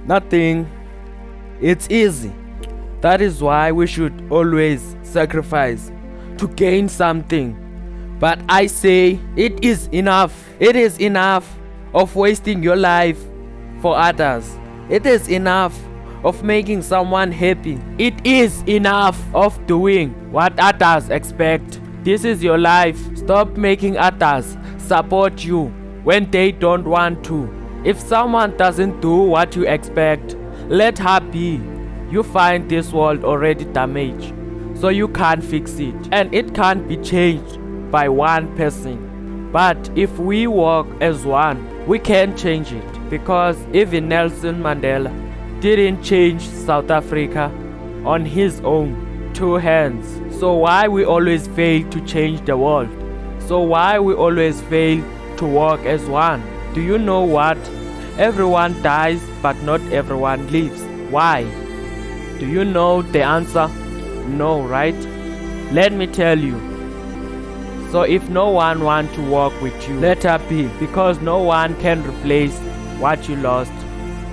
Nothing. It's easy. That is why we should always sacrifice to gain something. But I say it is enough. It is enough of wasting your life for others. It is enough of making someone happy. It is enough of doing what others expect. This is your life. Stop making others support you when they don't want to. If someone doesn't do what you expect, let her be. You find this world already damaged, so you can't fix it, and it can't be changed by one person. But if we work as one, we can change it, because even Nelson Mandela didn't change South Africa on his own 2 hands. So why we always fail to change the world? So why we always fail to work as one? Do you know what? Everyone dies, but not everyone lives. Why? Do you know the answer? No, right? Let me tell you. So if no one wants to work with you, let her be, because no one can replace what you lost.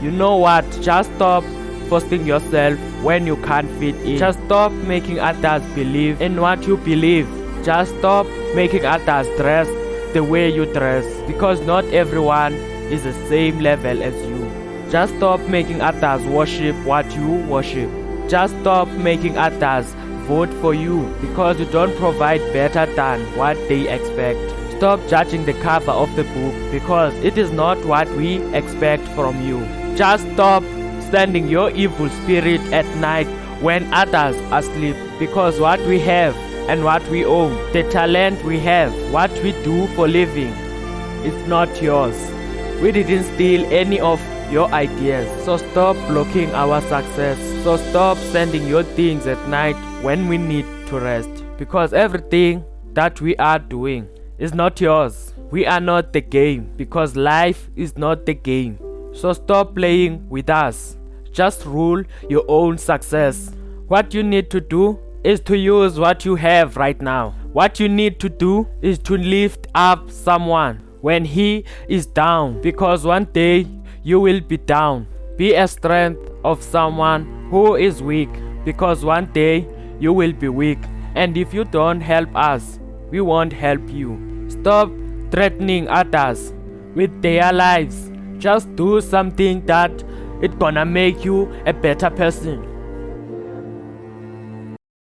You know what? Just stop forcing yourself when you can't fit in. Just stop making others believe in what you believe. Just stop making others dress the way you dress, because not everyone is the same level as you. Just stop making others worship what you worship. Just stop making others vote for you, because you don't provide better than what they expect. Stop judging the cover of the book, because it is not what we expect from you. Just stop sending your evil spirit at night when others are asleep, because what we have and what we own, the talent we have, what we do for living, is not yours. We didn't steal any of your ideas, so stop blocking our success. So stop sending your things at night when we need to rest, because everything that we are doing is not yours. We are not the game, because life is not the game. So stop playing with us. Just rule your own success. What you need to do is to use what you have right now. What you need to do is to lift up someone when he is down, because one day you will be down. Be a strength of someone who is weak, because one day you will be weak. And if you don't help us, we won't help you. Stop threatening others with their lives. Just do something that it's gonna make you a better person.